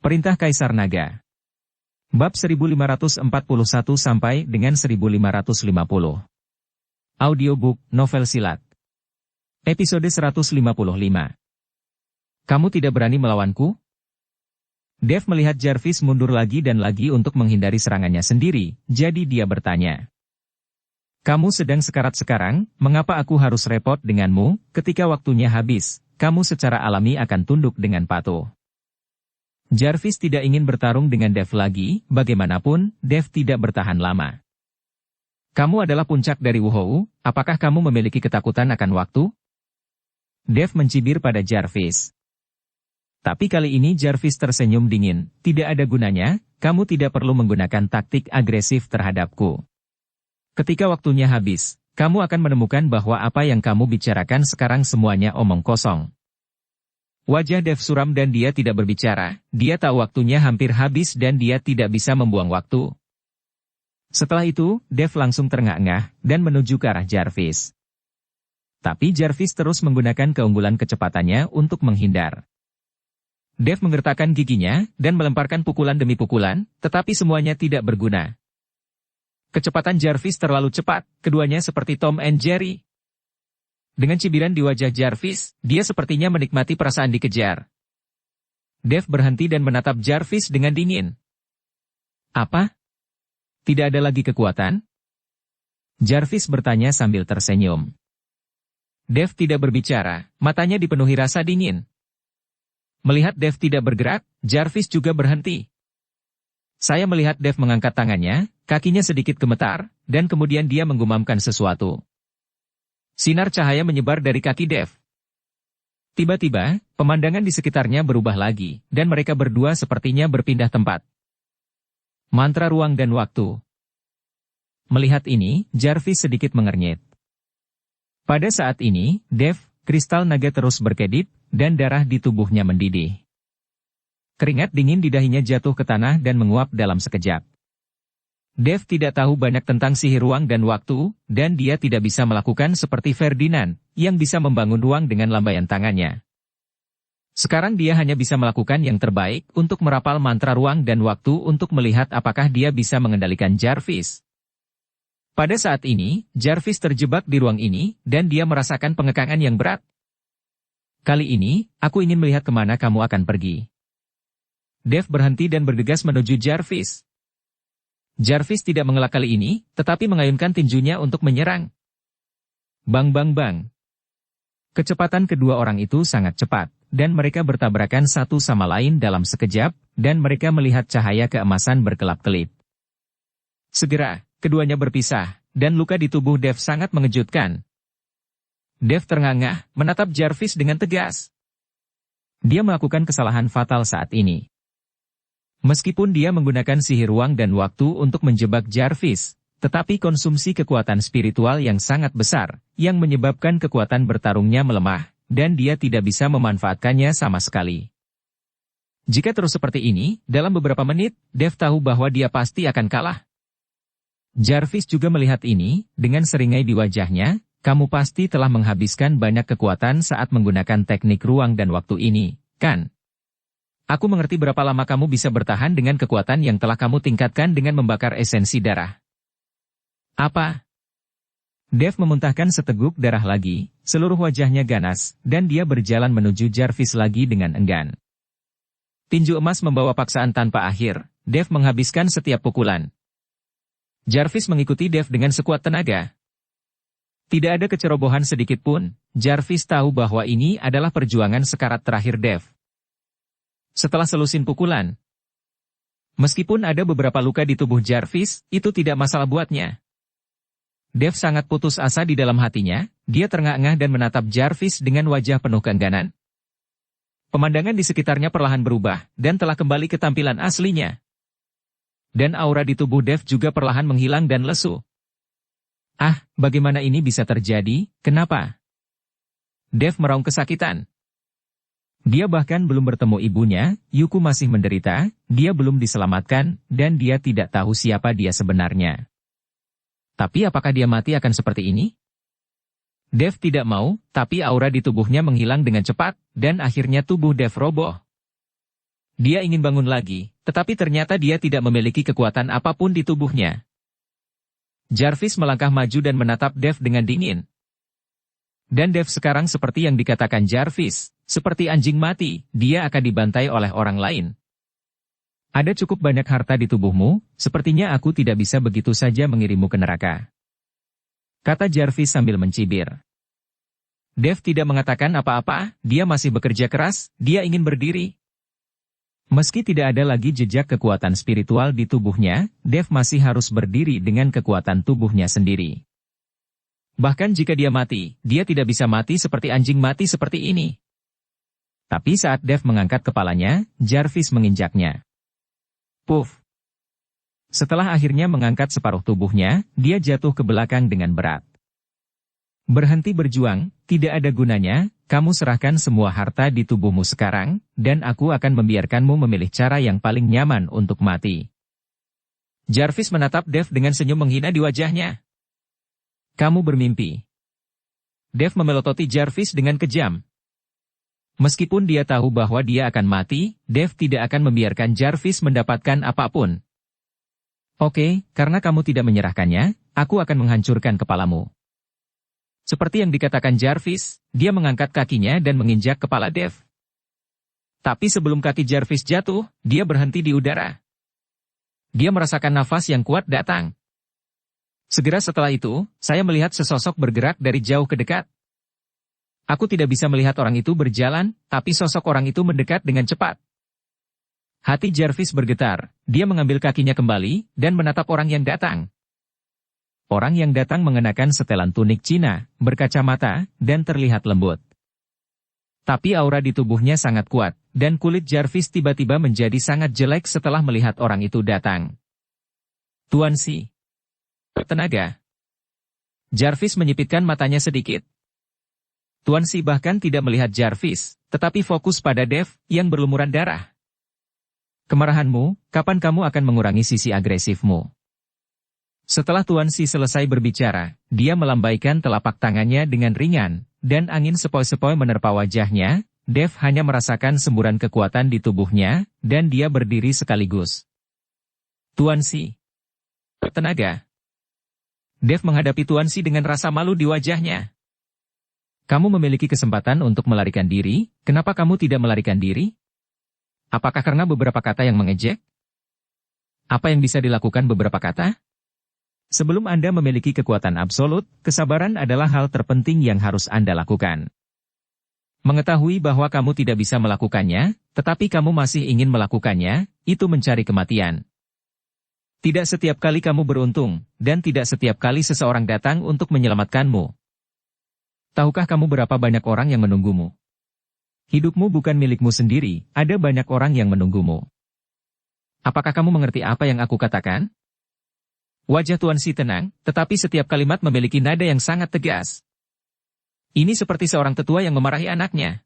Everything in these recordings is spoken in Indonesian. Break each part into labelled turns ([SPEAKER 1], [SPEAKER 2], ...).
[SPEAKER 1] Perintah Kaisar Naga. Bab 1541 sampai dengan 1550. Audiobook, novel silat. Episode 155. Kamu tidak berani melawanku? Dev melihat Jarvis mundur lagi dan lagi untuk menghindari serangannya sendiri, jadi dia bertanya. Kamu sedang sekarat sekarang, mengapa aku harus repot denganmu? Ketika waktunya habis, kamu secara alami akan tunduk dengan patuh. Jarvis tidak ingin bertarung dengan Dev lagi, bagaimanapun, Dev tidak bertahan lama. Kamu adalah puncak dari Wuhou, apakah kamu memiliki ketakutan akan waktu? Dev mencibir pada Jarvis. Tapi kali ini Jarvis tersenyum dingin, tidak ada gunanya, kamu tidak perlu menggunakan taktik agresif terhadapku. Ketika waktunya habis, kamu akan menemukan bahwa apa yang kamu bicarakan sekarang semuanya omong kosong. Wajah Dev suram dan dia tidak berbicara, dia tahu waktunya hampir habis dan dia tidak bisa membuang waktu. Setelah itu, Dev langsung terengah-engah dan menuju ke arah Jarvis. Tapi Jarvis terus menggunakan keunggulan kecepatannya untuk menghindar. Dev menggertakkan giginya dan melemparkan pukulan demi pukulan, tetapi semuanya tidak berguna. Kecepatan Jarvis terlalu cepat, keduanya seperti Tom and Jerry. Dengan cibiran di wajah Jarvis, dia sepertinya menikmati perasaan dikejar. Dev berhenti dan menatap Jarvis dengan dingin. Apa? Tidak ada lagi kekuatan? Jarvis bertanya sambil tersenyum. Dev tidak berbicara, matanya dipenuhi rasa dingin. Melihat Dev tidak bergerak, Jarvis juga berhenti. Saya melihat Dev mengangkat tangannya, kakinya sedikit gemetar, dan kemudian dia menggumamkan sesuatu. Sinar cahaya menyebar dari kaki Dev. Tiba-tiba, pemandangan di sekitarnya berubah lagi, dan mereka berdua sepertinya berpindah tempat. Mantra ruang dan waktu. Melihat ini, Jarvis sedikit mengernyit. Pada saat ini, Dev, kristal naga terus berkedip, dan darah di tubuhnya mendidih. Keringat dingin di dahinya jatuh ke tanah dan menguap dalam sekejap. Dev tidak tahu banyak tentang sihir ruang dan waktu, dan dia tidak bisa melakukan seperti Ferdinand, yang bisa membangun ruang dengan lambaian tangannya. Sekarang dia hanya bisa melakukan yang terbaik untuk merapal mantra ruang dan waktu untuk melihat apakah dia bisa mengendalikan Jarvis. Pada saat ini, Jarvis terjebak di ruang ini, dan dia merasakan pengekangan yang berat. Kali ini, aku ingin melihat kemana kamu akan pergi. Dev berhenti dan bergegas menuju Jarvis. Jarvis tidak mengelak kali ini, tetapi mengayunkan tinjunya untuk menyerang. Bang bang bang. Kecepatan kedua orang itu sangat cepat, dan mereka bertabrakan satu sama lain dalam sekejap, dan mereka melihat cahaya keemasan berkelap-kelip. Segera, keduanya berpisah, dan luka di tubuh Dev sangat mengejutkan. Dev terngangah, menatap Jarvis dengan tegas. Dia melakukan kesalahan fatal saat ini. Meskipun dia menggunakan sihir ruang dan waktu untuk menjebak Jarvis, tetapi konsumsi kekuatan spiritual yang sangat besar, yang menyebabkan kekuatan bertarungnya melemah, dan dia tidak bisa memanfaatkannya sama sekali. Jika terus seperti ini, dalam beberapa menit, Dev tahu bahwa dia pasti akan kalah. Jarvis juga melihat ini, dengan seringai di wajahnya, kamu pasti telah menghabiskan banyak kekuatan saat menggunakan teknik ruang dan waktu ini, kan? Aku mengerti berapa lama kamu bisa bertahan dengan kekuatan yang telah kamu tingkatkan dengan membakar esensi darah. Apa? Dev memuntahkan seteguk darah lagi, seluruh wajahnya ganas, dan dia berjalan menuju Jarvis lagi dengan enggan. Tinju emas membawa paksaan tanpa akhir, Dev menghabiskan setiap pukulan. Jarvis mengikuti Dev dengan sekuat tenaga. Tidak ada kecerobohan sedikit pun, Jarvis tahu bahwa ini adalah perjuangan sekarat terakhir Dev. Setelah selusin pukulan, meskipun ada beberapa luka di tubuh Jarvis, itu tidak masalah buatnya. Dev sangat putus asa di dalam hatinya, dia terengah-engah dan menatap Jarvis dengan wajah penuh keengganan. Pemandangan di sekitarnya perlahan berubah, dan telah kembali ke tampilan aslinya. Dan aura di tubuh Dev juga perlahan menghilang dan lesu. Ah, bagaimana ini bisa terjadi, kenapa? Dev meraung kesakitan. Dia bahkan belum bertemu ibunya, Yuko masih menderita, dia belum diselamatkan, dan dia tidak tahu siapa dia sebenarnya. Tapi apakah dia mati akan seperti ini? Dev tidak mau, tapi aura di tubuhnya menghilang dengan cepat, dan akhirnya tubuh Dev roboh. Dia ingin bangun lagi, tetapi ternyata dia tidak memiliki kekuatan apapun di tubuhnya. Jarvis melangkah maju dan menatap Dev dengan dingin. Dan Dev sekarang seperti yang dikatakan Jarvis, seperti anjing mati, dia akan dibantai oleh orang lain. Ada cukup banyak harta di tubuhmu, sepertinya aku tidak bisa begitu saja mengirimmu ke neraka. Kata Jarvis sambil mencibir. Dev tidak mengatakan apa-apa, dia masih bekerja keras, dia ingin berdiri. Meski tidak ada lagi jejak kekuatan spiritual di tubuhnya, Dev masih harus berdiri dengan kekuatan tubuhnya sendiri. Bahkan jika dia mati, dia tidak bisa mati seperti anjing mati seperti ini. Tapi saat Dev mengangkat kepalanya, Jarvis menginjaknya. Puff. Setelah akhirnya mengangkat separuh tubuhnya, dia jatuh ke belakang dengan berat. Berhenti berjuang, tidak ada gunanya, kamu serahkan semua harta di tubuhmu sekarang, dan aku akan membiarkanmu memilih cara yang paling nyaman untuk mati. Jarvis menatap Dev dengan senyum menghina di wajahnya. Kamu bermimpi. Dev memelototi Jarvis dengan kejam. Meskipun dia tahu bahwa dia akan mati, Dev tidak akan membiarkan Jarvis mendapatkan apapun. Oke, karena kamu tidak menyerahkannya, aku akan menghancurkan kepalamu. Seperti yang dikatakan Jarvis, dia mengangkat kakinya dan menginjak kepala Dev. Tapi sebelum kaki Jarvis jatuh, dia berhenti di udara. Dia merasakan nafas yang kuat datang. Segera setelah itu, saya melihat sesosok bergerak dari jauh ke dekat. Aku tidak bisa melihat orang itu berjalan, tapi sosok orang itu mendekat dengan cepat. Hati Jarvis bergetar, dia mengambil kakinya kembali, dan menatap orang yang datang. Orang yang datang mengenakan setelan tunik Cina, berkacamata, dan terlihat lembut. Tapi aura di tubuhnya sangat kuat, dan kulit Jarvis tiba-tiba menjadi sangat jelek setelah melihat orang itu datang. Tuan Si. Tenaga. Jarvis menyipitkan matanya sedikit. Tuan Si bahkan tidak melihat Jarvis, tetapi fokus pada Dev, yang berlumuran darah. Kemarahanmu, kapan kamu akan mengurangi sisi agresifmu? Setelah Tuan Si selesai berbicara, dia melambaikan telapak tangannya dengan ringan, dan angin sepoi-sepoi menerpa wajahnya. Dev hanya merasakan semburan kekuatan di tubuhnya, dan dia berdiri sekaligus. Tuan Si. Tenaga. Dev menghadapi Tuan Si dengan rasa malu di wajahnya. Kamu memiliki kesempatan untuk melarikan diri, kenapa kamu tidak melarikan diri? Apakah karena beberapa kata yang mengejek? Apa yang bisa dilakukan beberapa kata? Sebelum Anda memiliki kekuatan absolut, kesabaran adalah hal terpenting yang harus Anda lakukan. Mengetahui bahwa kamu tidak bisa melakukannya, tetapi kamu masih ingin melakukannya, itu mencari kematian. Tidak setiap kali kamu beruntung, dan tidak setiap kali seseorang datang untuk menyelamatkanmu. Tahukah kamu berapa banyak orang yang menunggumu? Hidupmu bukan milikmu sendiri, ada banyak orang yang menunggumu. Apakah kamu mengerti apa yang aku katakan? Wajah Tuan Si tenang, tetapi setiap kalimat memiliki nada yang sangat tegas. Ini seperti seorang tetua yang memarahi anaknya.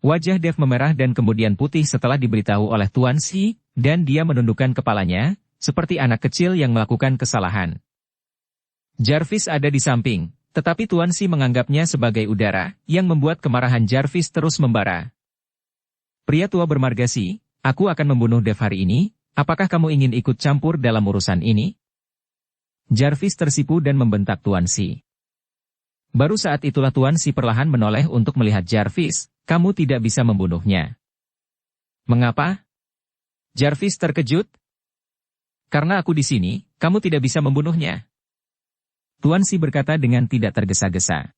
[SPEAKER 1] Wajah Dev memerah dan kemudian putih setelah diberitahu oleh Tuan Si, dan dia menundukkan kepalanya, seperti anak kecil yang melakukan kesalahan. Jarvis ada di samping, tetapi Tuan Si menganggapnya sebagai udara, yang membuat kemarahan Jarvis terus membara. Pria tua bermargasi, aku akan membunuh Dev hari ini, apakah kamu ingin ikut campur dalam urusan ini? Jarvis tersipu dan membentak Tuan Si. Baru saat itulah Tuan Si perlahan menoleh untuk melihat Jarvis, kamu tidak bisa membunuhnya. Mengapa? Jarvis terkejut. Karena aku di sini, kamu tidak bisa membunuhnya. Tuan Si berkata dengan tidak tergesa-gesa.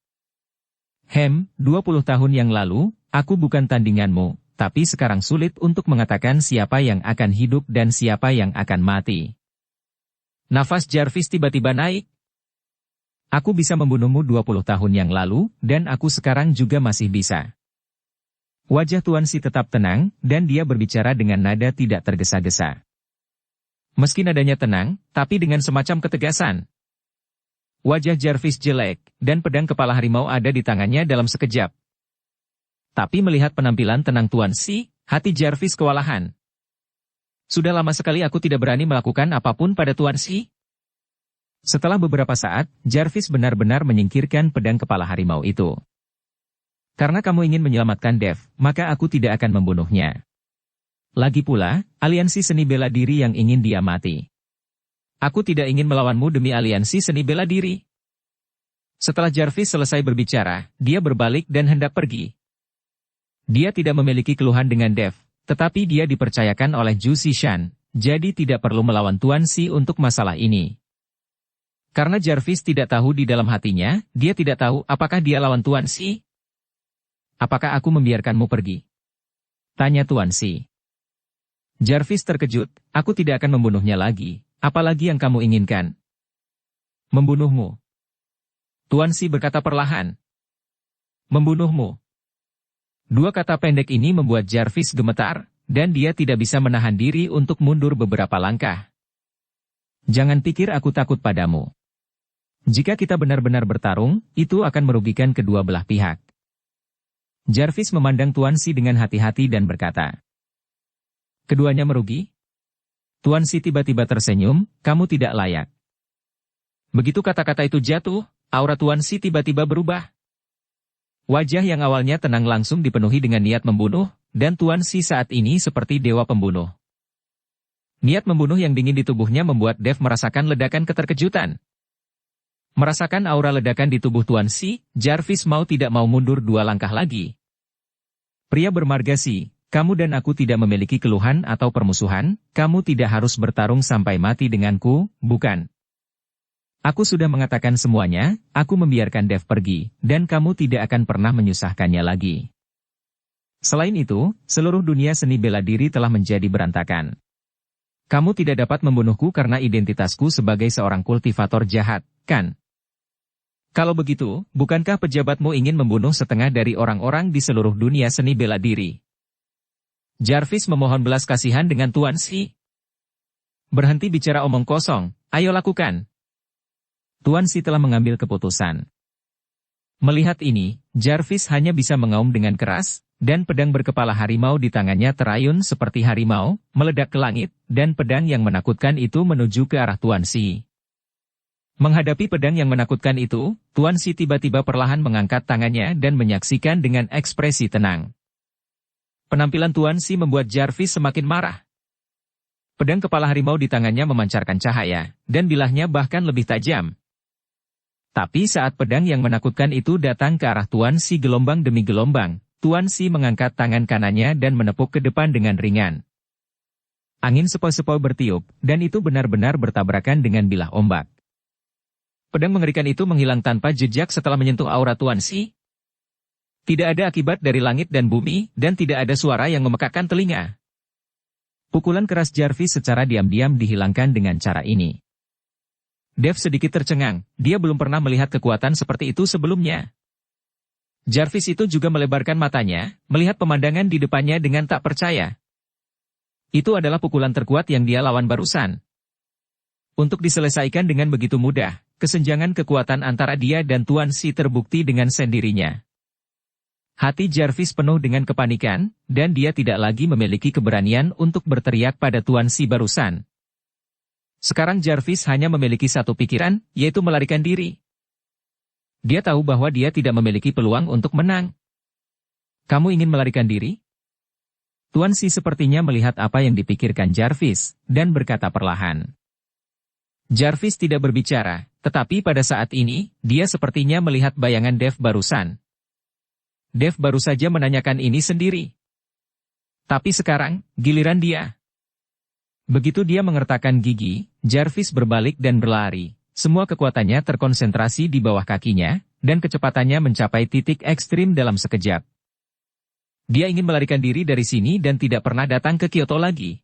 [SPEAKER 1] 20 tahun yang lalu, aku bukan tandinganmu, tapi sekarang sulit untuk mengatakan siapa yang akan hidup dan siapa yang akan mati. Nafas Jarvis tiba-tiba naik. Aku bisa membunuhmu 20 tahun yang lalu, dan aku sekarang juga masih bisa. Wajah Tuan Si tetap tenang, dan dia berbicara dengan nada tidak tergesa-gesa. Meski nadanya tenang, tapi dengan semacam ketegasan. Wajah Jarvis jelek, dan pedang kepala harimau ada di tangannya dalam sekejap. Tapi melihat penampilan tenang Tuan Si, hati Jarvis kewalahan. Sudah lama sekali aku tidak berani melakukan apapun pada Tuan Si. Setelah beberapa saat, Jarvis benar-benar menyingkirkan pedang kepala harimau itu. Karena kamu ingin menyelamatkan Dev, maka aku tidak akan membunuhnya. Lagi pula, aliansi seni bela diri yang ingin dia mati. Aku tidak ingin melawanmu demi aliansi seni bela diri. Setelah Jarvis selesai berbicara, dia berbalik dan hendak pergi. Dia tidak memiliki keluhan dengan Dev, tetapi dia dipercayakan oleh Zhu Zishan, jadi tidak perlu melawan Tuan Xi untuk masalah ini. Karena Jarvis tidak tahu di dalam hatinya, dia tidak tahu apakah dia lawan Tuan Xi. Apakah aku membiarkanmu pergi? Tanya Tuan Xi. Jarvis terkejut, aku tidak akan membunuhnya lagi, apalagi yang kamu inginkan. Membunuhmu. Tuan Xi berkata perlahan. Membunuhmu. Dua kata pendek ini membuat Jarvis gemetar, dan dia tidak bisa menahan diri untuk mundur beberapa langkah. Jangan pikir aku takut padamu. Jika kita benar-benar bertarung, itu akan merugikan kedua belah pihak. Jarvis memandang Tuan Xi dengan hati-hati dan berkata. Keduanya merugi? Tuan Xi tiba-tiba tersenyum, kamu tidak layak. Begitu kata-kata itu jatuh, aura Tuan Xi tiba-tiba berubah. Wajah yang awalnya tenang langsung dipenuhi dengan niat membunuh, dan Tuan Xi saat ini seperti dewa pembunuh. Niat membunuh yang dingin di tubuhnya membuat Dev merasakan ledakan keterkejutan. Merasakan aura ledakan di tubuh Tuan Xi, Jarvis mau tidak mau mundur 2 langkah lagi. Pria bermarga Xi, kamu dan aku tidak memiliki keluhan atau permusuhan, kamu tidak harus bertarung sampai mati denganku, bukan? Aku sudah mengatakan semuanya, aku membiarkan Dev pergi, dan kamu tidak akan pernah menyusahkannya lagi. Selain itu, seluruh dunia seni bela diri telah menjadi berantakan. Kamu tidak dapat membunuhku karena identitasku sebagai seorang kultivator jahat, kan? Kalau begitu, bukankah pejabatmu ingin membunuh setengah dari orang-orang di seluruh dunia seni bela diri? Jarvis memohon belas kasihan dengan Tuan Xi. Berhenti bicara omong kosong, ayo lakukan. Tuan Xi telah mengambil keputusan. Melihat ini, Jarvis hanya bisa mengaum dengan keras, dan pedang berkepala harimau di tangannya terayun seperti harimau, meledak ke langit, dan pedang yang menakutkan itu menuju ke arah Tuan Xi. Menghadapi pedang yang menakutkan itu, Tuan Xi tiba-tiba perlahan mengangkat tangannya dan menyaksikan dengan ekspresi tenang. Penampilan Tuan Xi membuat Jarvis semakin marah. Pedang kepala harimau di tangannya memancarkan cahaya, dan bilahnya bahkan lebih tajam. Tapi saat pedang yang menakutkan itu datang ke arah Tuan Xi gelombang demi gelombang, Tuan Xi mengangkat tangan kanannya dan menepuk ke depan dengan ringan. Angin sepoi-sepoi bertiup, dan itu benar-benar bertabrakan dengan bilah ombak. Pedang mengerikan itu menghilang tanpa jejak setelah menyentuh aura Tuan Xi. Tidak ada akibat dari langit dan bumi, dan tidak ada suara yang memekakkan telinga. Pukulan keras Jarvis secara diam-diam dihilangkan dengan cara ini. Dev sedikit tercengang, dia belum pernah melihat kekuatan seperti itu sebelumnya. Jarvis itu juga melebarkan matanya, melihat pemandangan di depannya dengan tak percaya. Itu adalah pukulan terkuat yang dia lawan barusan. Untuk diselesaikan dengan begitu mudah, kesenjangan kekuatan antara dia dan Tuan Xi terbukti dengan sendirinya. Hati Jarvis penuh dengan kepanikan, dan dia tidak lagi memiliki keberanian untuk berteriak pada Tuan Xi barusan. Sekarang Jarvis hanya memiliki satu pikiran, yaitu melarikan diri. Dia tahu bahwa dia tidak memiliki peluang untuk menang. Kamu ingin melarikan diri? Tuan Xi sepertinya melihat apa yang dipikirkan Jarvis, dan berkata perlahan. Jarvis tidak berbicara, tetapi pada saat ini, dia sepertinya melihat bayangan Dev barusan. Dev baru saja menanyakan ini sendiri. Tapi sekarang, giliran dia. Begitu dia mengertakkan gigi, Jarvis berbalik dan berlari. Semua kekuatannya terkonsentrasi di bawah kakinya, dan kecepatannya mencapai titik ekstrim dalam sekejap. Dia ingin melarikan diri dari sini dan tidak pernah datang ke Kyoto lagi.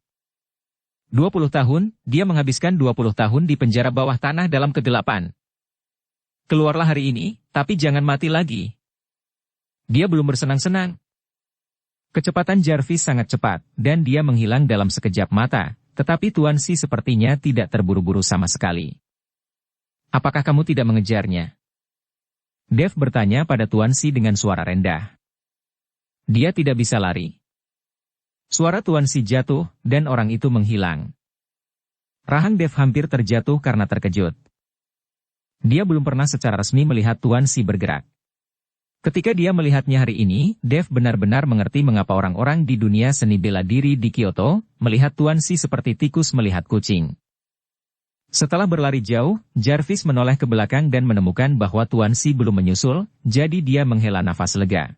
[SPEAKER 1] 20 tahun, dia menghabiskan 20 tahun di penjara bawah tanah dalam kegelapan. Keluarlah hari ini, tapi jangan mati lagi. Dia belum bersenang-senang. Kecepatan Jarvis sangat cepat, dan dia menghilang dalam sekejap mata. Tetapi Tuan Xi sepertinya tidak terburu-buru sama sekali. Apakah kamu tidak mengejarnya? Dev bertanya pada Tuan Xi dengan suara rendah. Dia tidak bisa lari. Suara Tuan Xi jatuh, dan orang itu menghilang. Rahang Dev hampir terjatuh karena terkejut. Dia belum pernah secara resmi melihat Tuan Xi bergerak. Ketika dia melihatnya hari ini, Dev benar-benar mengerti mengapa orang-orang di dunia seni bela diri di Kyoto melihat Tuan Si seperti tikus melihat kucing. Setelah berlari jauh, Jarvis menoleh ke belakang dan menemukan bahwa Tuan Si belum menyusul, jadi dia menghela nafas lega.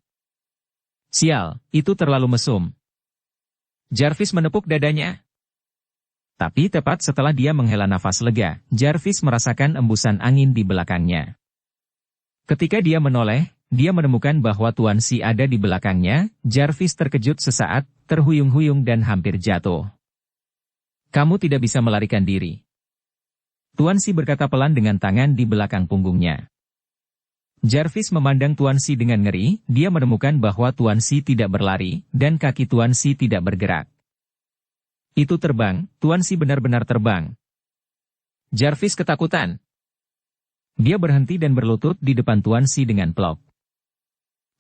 [SPEAKER 1] Sial, itu terlalu mesum. Jarvis menepuk dadanya. Tapi tepat setelah dia menghela nafas lega, Jarvis merasakan embusan angin di belakangnya. Ketika dia menoleh, dia menemukan bahwa Tuan Si ada di belakangnya. Jarvis terkejut sesaat, terhuyung-huyung dan hampir jatuh. Kamu tidak bisa melarikan diri. Tuan Si berkata pelan dengan tangan di belakang punggungnya. Jarvis memandang Tuan Si dengan ngeri, dia menemukan bahwa Tuan Si tidak berlari, dan kaki Tuan Si tidak bergerak. Itu terbang, Tuan Si benar-benar terbang. Jarvis ketakutan. Dia berhenti dan berlutut di depan Tuan Si dengan pelok.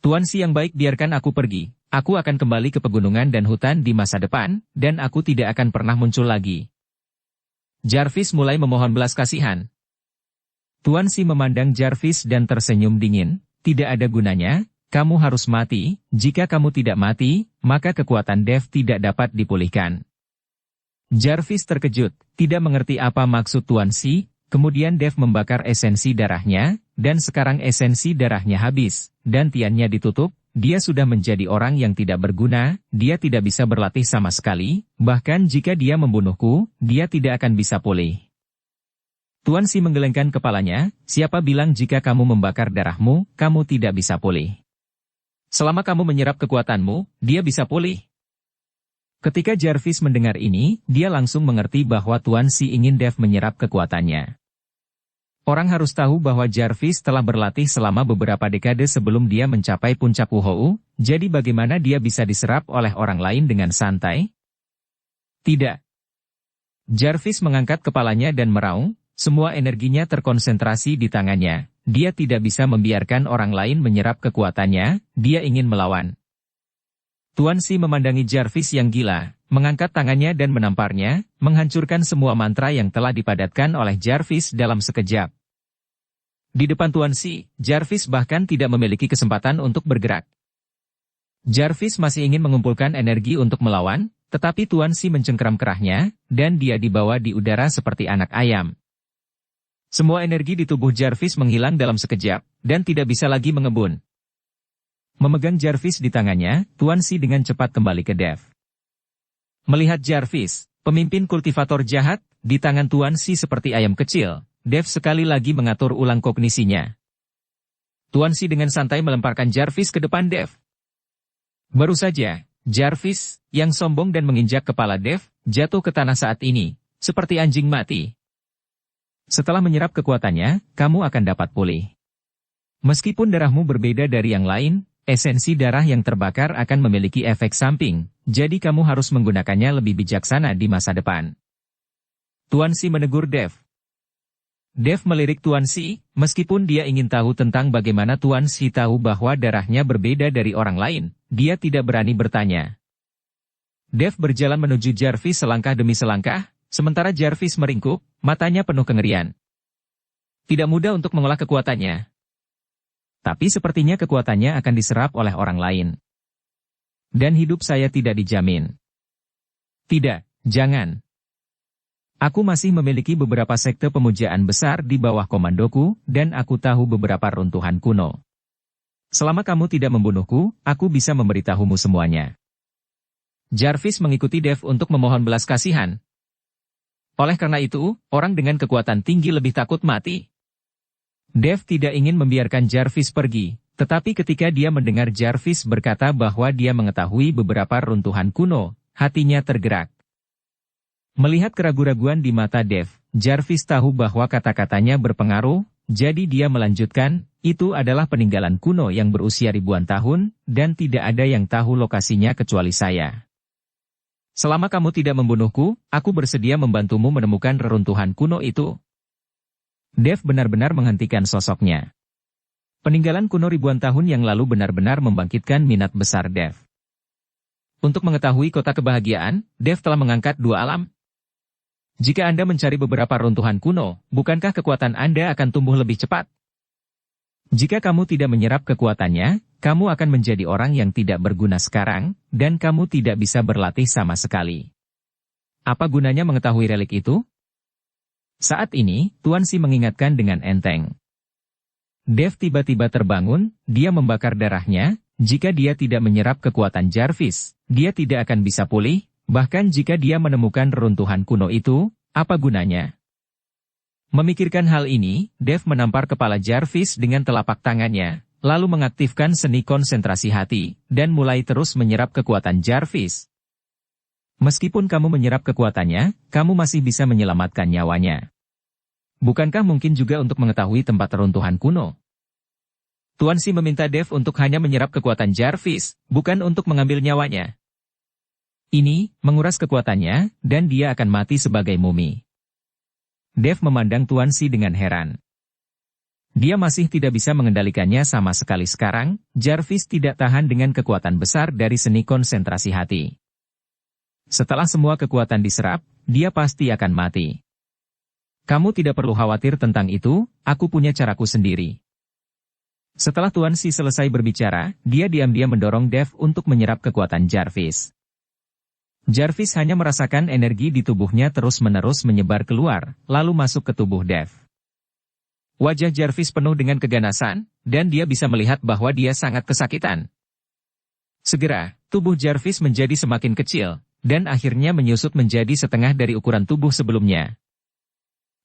[SPEAKER 1] Tuan Si yang baik, biarkan aku pergi. Aku akan kembali ke pegunungan dan hutan di masa depan, dan aku tidak akan pernah muncul lagi. Jarvis mulai memohon belas kasihan. Tuan Si memandang Jarvis dan tersenyum dingin. Tidak ada gunanya, kamu harus mati. Jika kamu tidak mati, maka kekuatan Dev tidak dapat dipulihkan. Jarvis terkejut, tidak mengerti apa maksud Tuan Si. Kemudian Dev membakar esensi darahnya, dan sekarang esensi darahnya habis, dan tiannya ditutup. Dia sudah menjadi orang yang tidak berguna, dia tidak bisa berlatih sama sekali, bahkan jika dia membunuhku, dia tidak akan bisa pulih. Tuan Si menggelengkan kepalanya, siapa bilang jika kamu membakar darahmu, kamu tidak bisa pulih? Selama kamu menyerap kekuatanmu, dia bisa pulih. Ketika Jarvis mendengar ini, dia langsung mengerti bahwa Tuan Si ingin Dev menyerap kekuatannya. Orang harus tahu bahwa Jarvis telah berlatih selama beberapa dekade sebelum dia mencapai puncak Wuhou, jadi bagaimana dia bisa diserap oleh orang lain dengan santai? Tidak. Jarvis mengangkat kepalanya dan meraung, semua energinya terkonsentrasi di tangannya. Dia tidak bisa membiarkan orang lain menyerap kekuatannya, dia ingin melawan. Tuan Si memandangi Jarvis yang gila, mengangkat tangannya dan menamparnya, menghancurkan semua mantra yang telah dipadatkan oleh Jarvis dalam sekejap. Di depan Tuan Si, Jarvis bahkan tidak memiliki kesempatan untuk bergerak. Jarvis masih ingin mengumpulkan energi untuk melawan, tetapi Tuan Si mencengkeram kerahnya, dan dia dibawa di udara seperti anak ayam. Semua energi di tubuh Jarvis menghilang dalam sekejap, dan tidak bisa lagi mengebun. Memegang Jarvis di tangannya, Tuan Si dengan cepat kembali ke Dev. Melihat Jarvis, pemimpin kultivator jahat, di tangan Tuan Si seperti ayam kecil, Dev sekali lagi mengatur ulang kognisinya. Tuan Si dengan santai melemparkan Jarvis ke depan Dev. Baru saja, Jarvis, yang sombong dan menginjak kepala Dev, jatuh ke tanah saat ini, seperti anjing mati. Setelah menyerap kekuatannya, kamu akan dapat pulih. Meskipun darahmu berbeda dari yang lain, esensi darah yang terbakar akan memiliki efek samping, jadi kamu harus menggunakannya lebih bijaksana di masa depan. Tuan Si menegur Dev. Dev melirik Tuan Si, meskipun dia ingin tahu tentang bagaimana Tuan Si tahu bahwa darahnya berbeda dari orang lain, dia tidak berani bertanya. Dev berjalan menuju Jarvis selangkah demi selangkah, sementara Jarvis meringkuk, matanya penuh kengerian. Tidak mudah untuk mengolah kekuatannya. Tapi sepertinya kekuatannya akan diserap oleh orang lain. Dan hidup saya tidak dijamin. Tidak, jangan. Aku masih memiliki beberapa sekte pemujaan besar di bawah komandoku, dan aku tahu beberapa runtuhan kuno. Selama kamu tidak membunuhku, aku bisa memberitahumu semuanya. Jarvis mengikuti Dev untuk memohon belas kasihan. Oleh karena itu, orang dengan kekuatan tinggi lebih takut mati. Dev tidak ingin membiarkan Jarvis pergi, tetapi ketika dia mendengar Jarvis berkata bahwa dia mengetahui beberapa runtuhan kuno, hatinya tergerak. Melihat keraguan-raguan di mata Dev, Jarvis tahu bahwa kata-katanya berpengaruh, jadi dia melanjutkan, itu adalah peninggalan kuno yang berusia ribuan tahun, dan tidak ada yang tahu lokasinya kecuali saya. Selama kamu tidak membunuhku, aku bersedia membantumu menemukan reruntuhan kuno itu. Dev benar-benar menghentikan sosoknya. Peninggalan kuno ribuan tahun yang lalu benar-benar membangkitkan minat besar Dev. Untuk mengetahui kota kebahagiaan, Dev telah mengangkat dua alam. Jika Anda mencari beberapa runtuhan kuno, bukankah kekuatan Anda akan tumbuh lebih cepat? Jika kamu tidak menyerap kekuatannya, kamu akan menjadi orang yang tidak berguna sekarang, dan kamu tidak bisa berlatih sama sekali. Apa gunanya mengetahui relik itu? Saat ini, Tuan Si mengingatkan dengan enteng. Dev tiba-tiba terbangun, dia membakar darahnya. Jika dia tidak menyerap kekuatan Jarvis, dia tidak akan bisa pulih, bahkan jika dia menemukan reruntuhan kuno itu, apa gunanya? Memikirkan hal ini, Dev menampar kepala Jarvis dengan telapak tangannya, lalu mengaktifkan seni konsentrasi hati, dan mulai terus menyerap kekuatan Jarvis. Meskipun kamu menyerap kekuatannya, kamu masih bisa menyelamatkan nyawanya. Bukankah mungkin juga untuk mengetahui tempat reruntuhan kuno? Tuan Si meminta Dev untuk hanya menyerap kekuatan Jarvis, bukan untuk mengambil nyawanya. Ini, menguras kekuatannya, dan dia akan mati sebagai mumi. Dev memandang Tuan Si dengan heran. Dia masih tidak bisa mengendalikannya sama sekali sekarang. Jarvis tidak tahan dengan kekuatan besar dari seni konsentrasi hati. Setelah semua kekuatan diserap, dia pasti akan mati. Kamu tidak perlu khawatir tentang itu, aku punya caraku sendiri. Setelah Tuan Si selesai berbicara, dia diam-diam mendorong Dev untuk menyerap kekuatan Jarvis. Jarvis hanya merasakan energi di tubuhnya terus-menerus menyebar keluar, lalu masuk ke tubuh Dev. Wajah Jarvis penuh dengan keganasan, dan dia bisa melihat bahwa dia sangat kesakitan. Segera, tubuh Jarvis menjadi semakin kecil, dan akhirnya menyusut menjadi setengah dari ukuran tubuh sebelumnya.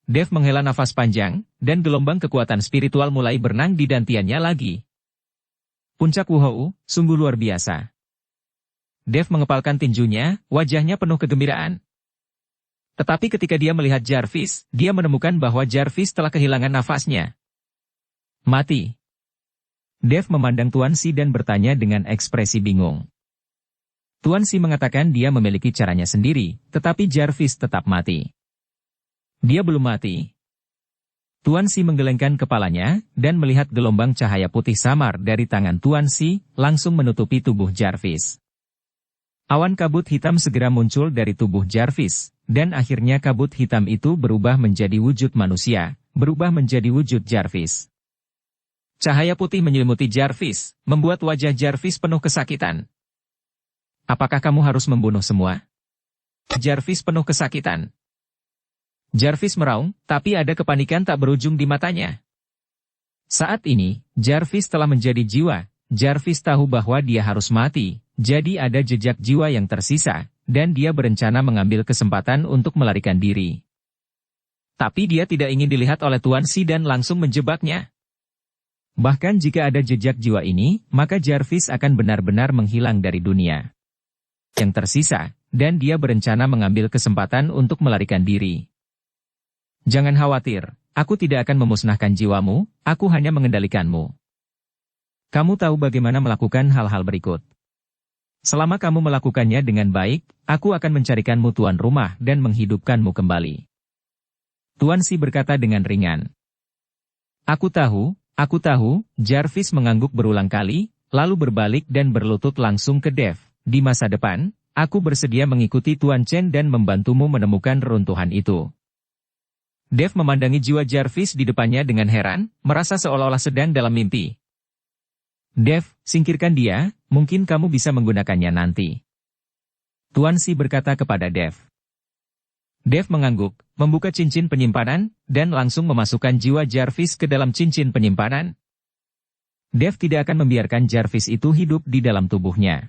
[SPEAKER 1] Dev menghela nafas panjang, dan gelombang kekuatan spiritual mulai berenang di dantiannya lagi. Puncak Wuhou, sungguh luar biasa. Dev mengepalkan tinjunya, wajahnya penuh kegembiraan. Tetapi ketika dia melihat Jarvis, dia menemukan bahwa Jarvis telah kehilangan nafasnya. Mati. Dev memandang Tuan Si dan bertanya dengan ekspresi bingung. Tuan Si mengatakan dia memiliki caranya sendiri, tetapi Jarvis tetap mati. Dia belum mati. Tuan Si menggelengkan kepalanya, dan melihat gelombang cahaya putih samar dari tangan Tuan Si, langsung menutupi tubuh Jarvis. Awan kabut hitam segera muncul dari tubuh Jarvis, dan akhirnya kabut hitam itu berubah menjadi wujud manusia, berubah menjadi wujud Jarvis. Cahaya putih menyelimuti Jarvis, membuat wajah Jarvis penuh kesakitan. Apakah kamu harus membunuh semua? Jarvis penuh kesakitan. Jarvis meraung, tapi ada kepanikan tak berujung di matanya. Saat ini, Jarvis telah menjadi jiwa. Jarvis tahu bahwa dia harus mati, jadi ada jejak jiwa yang tersisa, dan dia berencana mengambil kesempatan untuk melarikan diri. Tapi dia tidak ingin dilihat oleh Tuan Si dan langsung menjebaknya. Bahkan jika ada jejak jiwa ini, maka Jarvis akan benar-benar menghilang dari dunia yang tersisa, dan dia berencana mengambil kesempatan untuk melarikan diri. Jangan khawatir, aku tidak akan memusnahkan jiwamu, aku hanya mengendalikanmu. Kamu tahu bagaimana melakukan hal-hal berikut. Selama kamu melakukannya dengan baik, aku akan mencarikanmu tuan rumah dan menghidupkanmu kembali. Tuan Si berkata dengan ringan. Aku tahu, Jarvis mengangguk berulang kali, lalu berbalik dan berlutut langsung ke Dev. Di masa depan, aku bersedia mengikuti Tuan Chen dan membantumu menemukan reruntuhan itu. Dev memandangi jiwa Jarvis di depannya dengan heran, merasa seolah-olah sedang dalam mimpi. Dev, singkirkan dia, mungkin kamu bisa menggunakannya nanti. Tuan Si berkata kepada Dev. Dev mengangguk, membuka cincin penyimpanan, dan langsung memasukkan jiwa Jarvis ke dalam cincin penyimpanan. Dev tidak akan membiarkan Jarvis itu hidup di dalam tubuhnya.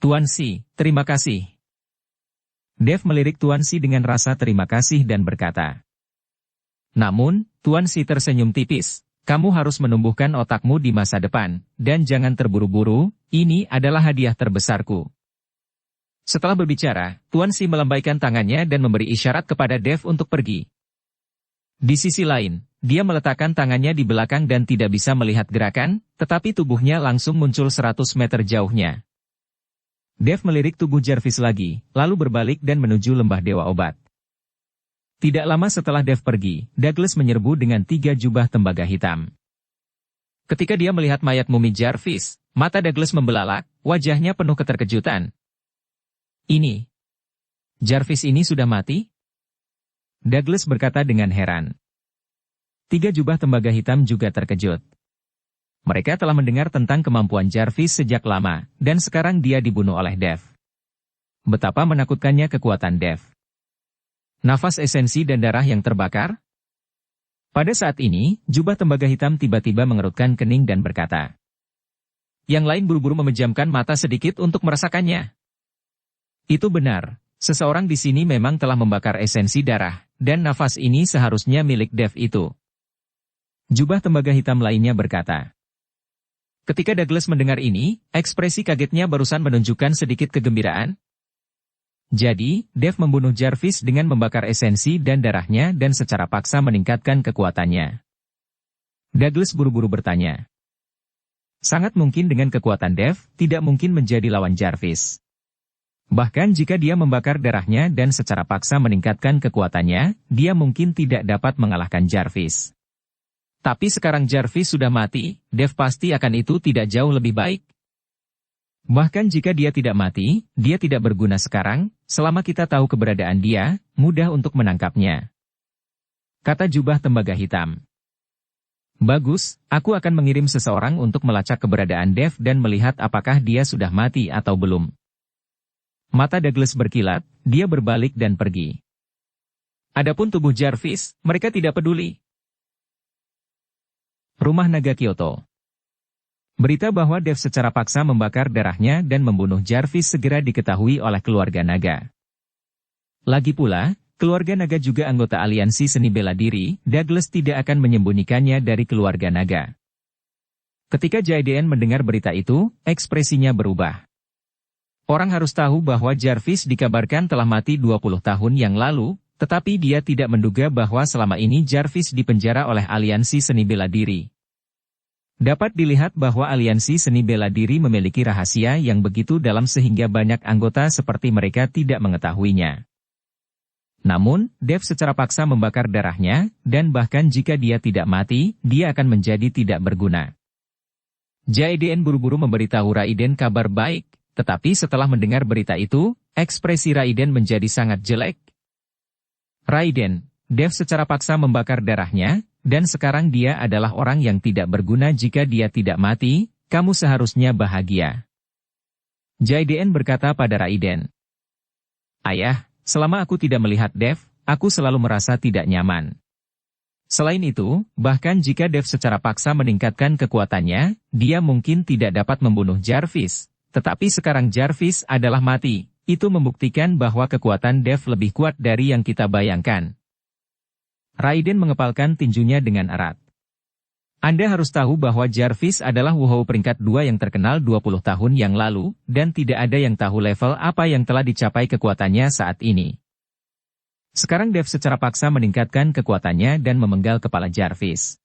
[SPEAKER 1] Tuan Si, terima kasih. Dev melirik Tuan Si dengan rasa terima kasih dan berkata. Namun, Tuan Si tersenyum tipis. Kamu harus menumbuhkan otakmu di masa depan, dan jangan terburu-buru, ini adalah hadiah terbesarku. Setelah berbicara, Tuan Si melambaikan tangannya dan memberi isyarat kepada Dev untuk pergi. Di sisi lain, dia meletakkan tangannya di belakang dan tidak bisa melihat gerakan, tetapi tubuhnya langsung muncul 100 meter jauhnya. Dev melirik tubuh Jarvis lagi, lalu berbalik dan menuju lembah Dewa Obat. Tidak lama setelah Dev pergi, Douglas menyerbu dengan 3 jubah tembaga hitam. Ketika dia melihat mayat mumi Jarvis, mata Douglas membelalak, wajahnya penuh keterkejutan. Ini. Jarvis ini sudah mati? Douglas berkata dengan heran. 3 jubah tembaga hitam juga terkejut. Mereka telah mendengar tentang kemampuan Jarvis sejak lama, dan sekarang dia dibunuh oleh Dev. Betapa menakutkannya kekuatan Dev. Nafas esensi dan darah yang terbakar? Pada saat ini, jubah tembaga hitam tiba-tiba mengerutkan kening dan berkata. Yang lain buru-buru memejamkan mata sedikit untuk merasakannya. Itu benar, seseorang di sini memang telah membakar esensi darah, dan nafas ini seharusnya milik Dev itu. Jubah tembaga hitam lainnya berkata. Ketika Douglas mendengar ini, ekspresi kagetnya barusan menunjukkan sedikit kegembiraan. Jadi, Dev membunuh Jarvis dengan membakar esensi dan darahnya dan secara paksa meningkatkan kekuatannya. Douglas buru-buru bertanya. Sangat mungkin dengan kekuatan Dev, tidak mungkin menjadi lawan Jarvis. Bahkan jika dia membakar darahnya dan secara paksa meningkatkan kekuatannya, dia mungkin tidak dapat mengalahkan Jarvis. Tapi sekarang Jarvis sudah mati, Dev pasti akan itu tidak jauh lebih baik. Bahkan jika dia tidak mati, dia tidak berguna sekarang, selama kita tahu keberadaan dia, mudah untuk menangkapnya. Kata jubah tembaga hitam. Bagus, aku akan mengirim seseorang untuk melacak keberadaan Dev dan melihat apakah dia sudah mati atau belum. Mata Douglas berkilat, dia berbalik dan pergi. Adapun tubuh Jarvis, mereka tidak peduli. Rumah Naga Kyoto. Berita bahwa Dev secara paksa membakar darahnya dan membunuh Jarvis segera diketahui oleh keluarga naga. Lagi pula, keluarga naga juga anggota aliansi seni bela diri, Douglas tidak akan menyembunyikannya dari keluarga naga. Ketika Jaiden mendengar berita itu, ekspresinya berubah. Orang harus tahu bahwa Jarvis dikabarkan telah mati 20 tahun yang lalu, tetapi dia tidak menduga bahwa selama ini Jarvis dipenjara oleh aliansi seni bela diri. Dapat dilihat bahwa aliansi seni bela diri memiliki rahasia yang begitu dalam sehingga banyak anggota seperti mereka tidak mengetahuinya. Namun, Dev secara paksa membakar darahnya, dan bahkan jika dia tidak mati, dia akan menjadi tidak berguna. Jaiden buru-buru memberitahu Raiden kabar baik, tetapi setelah mendengar berita itu, ekspresi Raiden menjadi sangat jelek. Raiden, Dev secara paksa membakar darahnya, dan sekarang dia adalah orang yang tidak berguna jika dia tidak mati, kamu seharusnya bahagia. Jaiden berkata pada Raiden. Ayah, selama aku tidak melihat Dev, aku selalu merasa tidak nyaman. Selain itu, bahkan jika Dev secara paksa meningkatkan kekuatannya, dia mungkin tidak dapat membunuh Jarvis. Tetapi sekarang Jarvis adalah mati, itu membuktikan bahwa kekuatan Dev lebih kuat dari yang kita bayangkan. Raiden mengepalkan tinjunya dengan erat. Anda harus tahu bahwa Jarvis adalah Wuhou peringkat 2 yang terkenal 20 tahun yang lalu, dan tidak ada yang tahu level apa yang telah dicapai kekuatannya saat ini. Sekarang Dev secara paksa meningkatkan kekuatannya dan memenggal kepala Jarvis.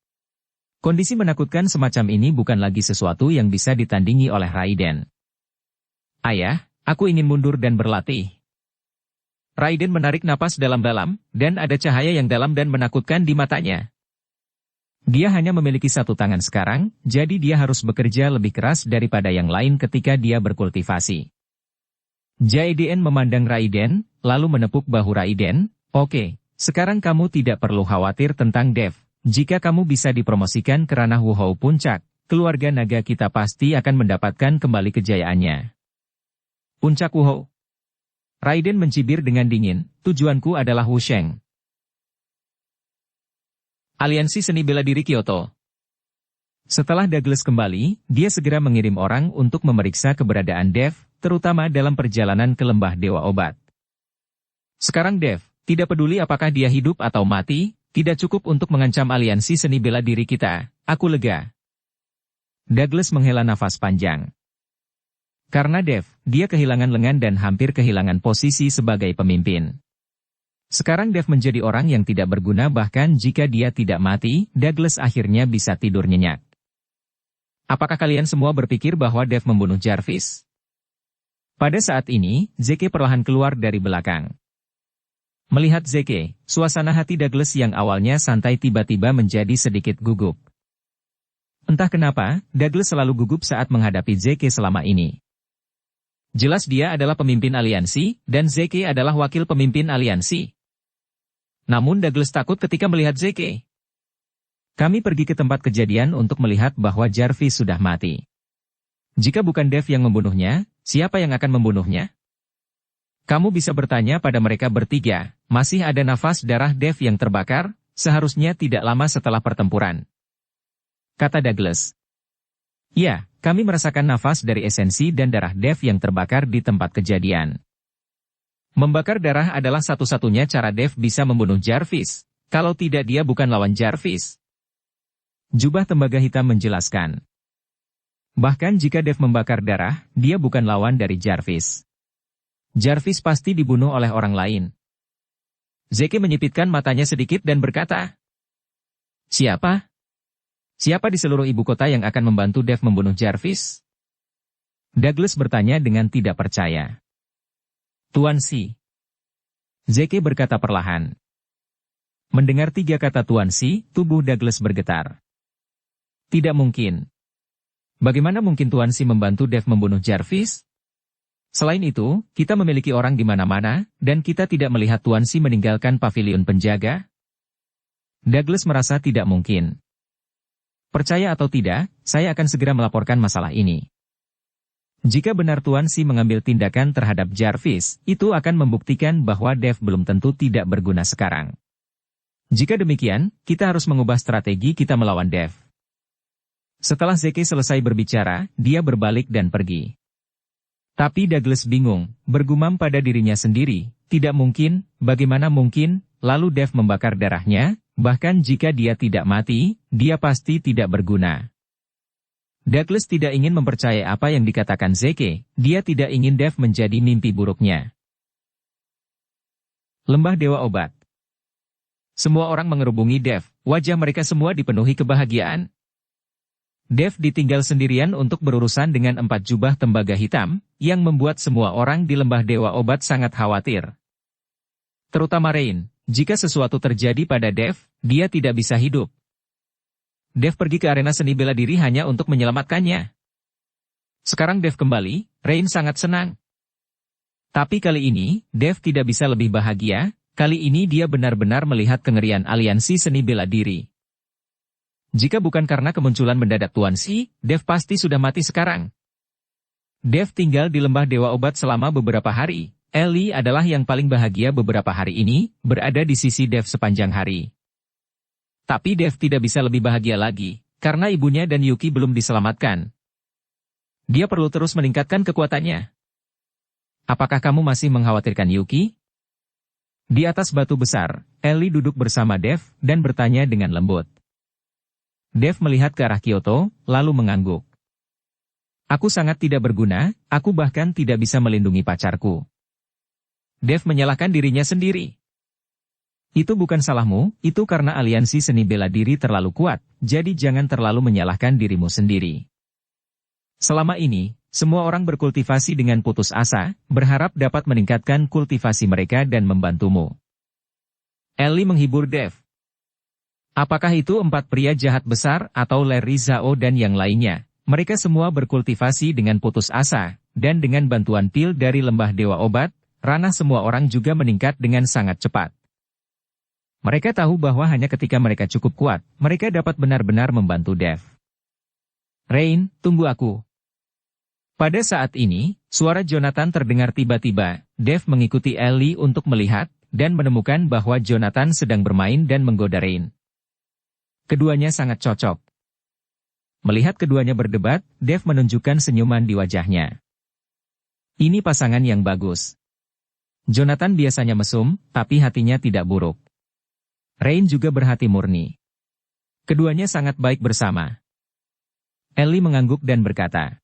[SPEAKER 1] Kondisi menakutkan semacam ini bukan lagi sesuatu yang bisa ditandingi oleh Raiden. Ayah, aku ingin mundur dan berlatih. Raiden menarik napas dalam-dalam, dan ada cahaya yang dalam dan menakutkan di matanya. Dia hanya memiliki satu tangan sekarang, jadi dia harus bekerja lebih keras daripada yang lain ketika dia berkultivasi. Jaiden memandang Raiden, lalu menepuk bahu Raiden, oke, sekarang kamu tidak perlu khawatir tentang Dev. Jika kamu bisa dipromosikan ke ranah Wuhou Puncak, keluarga naga kita pasti akan mendapatkan kembali kejayaannya. Puncak Wuhou. Raiden mencibir dengan dingin, tujuanku adalah Wusheng. Aliansi Seni Bela Diri Kyoto. Setelah Douglas kembali, dia segera mengirim orang untuk memeriksa keberadaan Dev, terutama dalam perjalanan ke Lembah Dewa Obat. Sekarang Dev, tidak peduli apakah dia hidup atau mati, tidak cukup untuk mengancam aliansi seni bela diri kita, aku lega. Douglas menghela nafas panjang. Karena Dev, dia kehilangan lengan dan hampir kehilangan posisi sebagai pemimpin. Sekarang Dev menjadi orang yang tidak berguna bahkan jika dia tidak mati, Douglas akhirnya bisa tidur nyenyak. Apakah kalian semua berpikir bahwa Dev membunuh Jarvis? Pada saat ini, Zeke perlahan keluar dari belakang. Melihat Zeke, suasana hati Douglas yang awalnya santai tiba-tiba menjadi sedikit gugup. Entah kenapa, Douglas selalu gugup saat menghadapi Zeke selama ini. Jelas dia adalah pemimpin aliansi, dan Zeke adalah wakil pemimpin aliansi. Namun Douglas takut ketika melihat Zeke. Kami pergi ke tempat kejadian untuk melihat bahwa Jarvis sudah mati. Jika bukan Dev yang membunuhnya, siapa yang akan membunuhnya? Kamu bisa bertanya pada mereka bertiga, masih ada nafas darah Dev yang terbakar, seharusnya tidak lama setelah pertempuran. Kata Douglas. Ya, kami merasakan nafas dari esensi dan darah Dev yang terbakar di tempat kejadian. Membakar darah adalah satu-satunya cara Dev bisa membunuh Jarvis, kalau tidak dia bukan lawan Jarvis. Jubah tembaga hitam menjelaskan. Bahkan jika Dev membakar darah, dia bukan lawan dari Jarvis. Jarvis pasti dibunuh oleh orang lain. Zeke menyipitkan matanya sedikit dan berkata, Siapa? Siapa di seluruh ibu kota yang akan membantu Dev membunuh Jarvis? Douglas bertanya dengan tidak percaya. Tuan Si. Zeke berkata perlahan. Mendengar 3 kata Tuan Si, tubuh Douglas bergetar. Tidak mungkin. Bagaimana mungkin Tuan Si membantu Dev membunuh Jarvis? Selain itu, kita memiliki orang di mana-mana, dan kita tidak melihat Tuan Si meninggalkan pavilion penjaga. Douglas merasa tidak mungkin. Percaya atau tidak, saya akan segera melaporkan masalah ini. Jika benar Tuan Si mengambil tindakan terhadap Jarvis, itu akan membuktikan bahwa Dev belum tentu tidak berguna sekarang. Jika demikian, kita harus mengubah strategi kita melawan Dev. Setelah Zeke selesai berbicara, dia berbalik dan pergi. Tapi Douglas bingung, bergumam pada dirinya sendiri, tidak mungkin, bagaimana mungkin, lalu Dev membakar darahnya, bahkan jika dia tidak mati, dia pasti tidak berguna. Douglas tidak ingin mempercayai apa yang dikatakan Zeke, dia tidak ingin Dev menjadi mimpi buruknya. Lembah Dewa Obat. Semua orang mengerubungi Dev, wajah mereka semua dipenuhi kebahagiaan. Dev ditinggal sendirian untuk berurusan dengan 4 jubah tembaga hitam, yang membuat semua orang di Lembah Dewa Obat sangat khawatir. Terutama Rain, jika sesuatu terjadi pada Dev, dia tidak bisa hidup. Dev pergi ke arena seni bela diri hanya untuk menyelamatkannya. Sekarang Dev kembali, Rain sangat senang. Tapi kali ini, Dev tidak bisa lebih bahagia, kali ini dia benar-benar melihat kengerian aliansi seni bela diri. Jika bukan karena kemunculan mendadak Tuan Si, Dev pasti sudah mati sekarang. Dev tinggal di Lembah Dewa Obat selama beberapa hari. Ellie adalah yang paling bahagia beberapa hari ini, berada di sisi Dev sepanjang hari. Tapi Dev tidak bisa lebih bahagia lagi, karena ibunya dan Yuki belum diselamatkan. Dia perlu terus meningkatkan kekuatannya. Apakah kamu masih mengkhawatirkan Yuki? Di atas batu besar, Ellie duduk bersama Dev dan bertanya dengan lembut. Dev melihat ke arah Kyoto, lalu mengangguk. Aku sangat tidak berguna, aku bahkan tidak bisa melindungi pacarku. Dev menyalahkan dirinya sendiri. Itu bukan salahmu, itu karena aliansi seni bela diri terlalu kuat, jadi jangan terlalu menyalahkan dirimu sendiri. Selama ini, semua orang berkultivasi dengan putus asa, berharap dapat meningkatkan kultivasi mereka dan membantumu. Ellie menghibur Dev. Apakah itu 4 pria jahat besar atau Larry Zhao dan yang lainnya? Mereka semua berkultivasi dengan putus asa, dan dengan bantuan pil dari Lembah Dewa Obat, ranah semua orang juga meningkat dengan sangat cepat. Mereka tahu bahwa hanya ketika mereka cukup kuat, mereka dapat benar-benar membantu Dev. Rain, tunggu aku. Pada saat ini, suara Jonathan terdengar tiba-tiba. Dev mengikuti Ellie untuk melihat, dan menemukan bahwa Jonathan sedang bermain dan menggoda Rain. Keduanya sangat cocok. Melihat keduanya berdebat, Dev menunjukkan senyuman di wajahnya. Ini pasangan yang bagus. Jonathan biasanya mesum, tapi hatinya tidak buruk. Rain juga berhati murni. Keduanya sangat baik bersama. Ellie mengangguk dan berkata,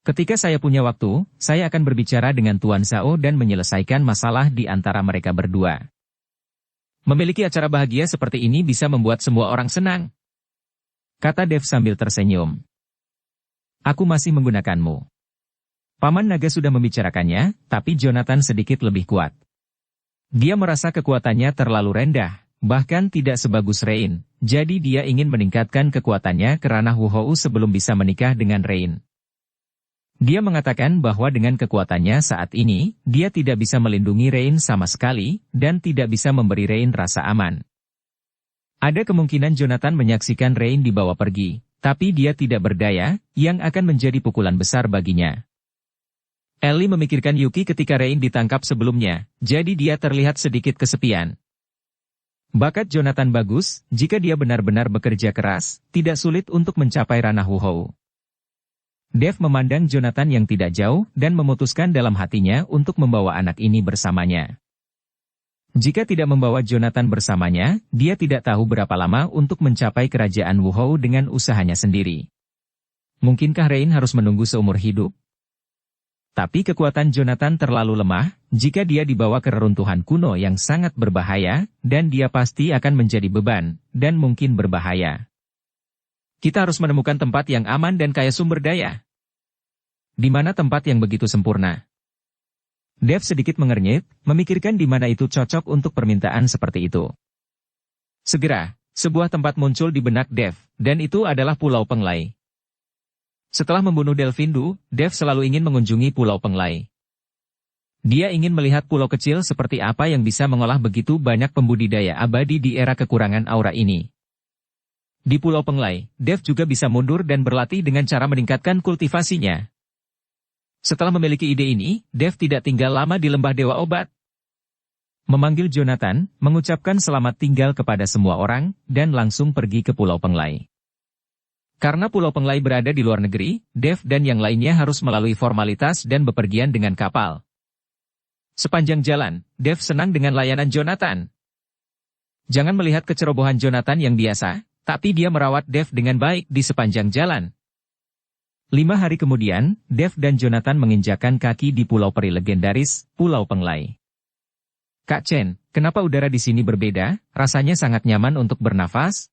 [SPEAKER 1] ketika saya punya waktu, saya akan berbicara dengan Tuan Zhao dan menyelesaikan masalah di antara mereka berdua. Memiliki acara bahagia seperti ini bisa membuat semua orang senang. Kata Dev sambil tersenyum. Aku masih menggunakanmu. Paman Naga sudah membicarakannya, tapi Jonathan sedikit lebih kuat. Dia merasa kekuatannya terlalu rendah, bahkan tidak sebagus Rain, jadi dia ingin meningkatkan kekuatannya ke ranah Wuhou sebelum bisa menikah dengan Rain. Dia mengatakan bahwa dengan kekuatannya saat ini, dia tidak bisa melindungi Rain sama sekali, dan tidak bisa memberi Rain rasa aman. Ada kemungkinan Jonathan menyaksikan Rain dibawa pergi, tapi dia tidak berdaya, yang akan menjadi pukulan besar baginya. Ellie memikirkan Yuki ketika Rain ditangkap sebelumnya, jadi dia terlihat sedikit kesepian. Bakat Jonathan bagus, jika dia benar-benar bekerja keras, tidak sulit untuk mencapai ranah Wuhou. Dev memandang Jonathan yang tidak jauh, dan memutuskan dalam hatinya untuk membawa anak ini bersamanya. Jika tidak membawa Jonathan bersamanya, dia tidak tahu berapa lama untuk mencapai kerajaan Wuhou dengan usahanya sendiri. Mungkinkah Rain harus menunggu seumur hidup? Tapi kekuatan Jonathan terlalu lemah, jika dia dibawa ke reruntuhan kuno yang sangat berbahaya, dan dia pasti akan menjadi beban, dan mungkin berbahaya. Kita harus menemukan tempat yang aman dan kaya sumber daya. Di mana tempat yang begitu sempurna? Dev sedikit mengernyit, memikirkan di mana itu cocok untuk permintaan seperti itu. Segera, sebuah tempat muncul di benak Dev, dan itu adalah Pulau Penglai. Setelah membunuh Delfindu, Dev selalu ingin mengunjungi Pulau Penglai. Dia ingin melihat pulau kecil seperti apa yang bisa mengolah begitu banyak pembudidaya abadi di era kekurangan aura ini. Di Pulau Penglai, Dev juga bisa mundur dan berlatih dengan cara meningkatkan kultivasinya. Setelah memiliki ide ini, Dev tidak tinggal lama di Lembah Dewa Obat. Memanggil Jonathan, mengucapkan selamat tinggal kepada semua orang, dan langsung pergi ke Pulau Penglai. Karena Pulau Penglai berada di luar negeri, Dev dan yang lainnya harus melalui formalitas dan bepergian dengan kapal. Sepanjang jalan, Dev senang dengan layanan Jonathan. Jangan melihat kecerobohan Jonathan yang biasa, tapi dia merawat Dev dengan baik di sepanjang jalan. 5 hari kemudian, Dev dan Jonathan menginjakan kaki di pulau peri legendaris, Pulau Penglai. Kak Chen, kenapa udara di sini berbeda? Rasanya sangat nyaman untuk bernafas?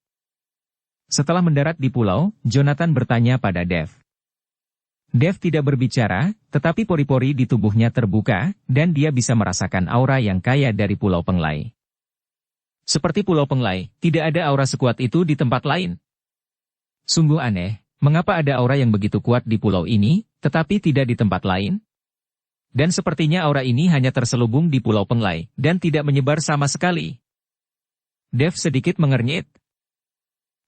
[SPEAKER 1] Setelah mendarat di pulau, Jonathan bertanya pada Dev. Dev tidak berbicara, tetapi pori-pori di tubuhnya terbuka, dan dia bisa merasakan aura yang kaya dari Pulau Penglai. Seperti Pulau Penglai, tidak ada aura sekuat itu di tempat lain. Sungguh aneh, mengapa ada aura yang begitu kuat di pulau ini, tetapi tidak di tempat lain? Dan sepertinya aura ini hanya terselubung di Pulau Penglai, dan tidak menyebar sama sekali. Dev sedikit mengernyit.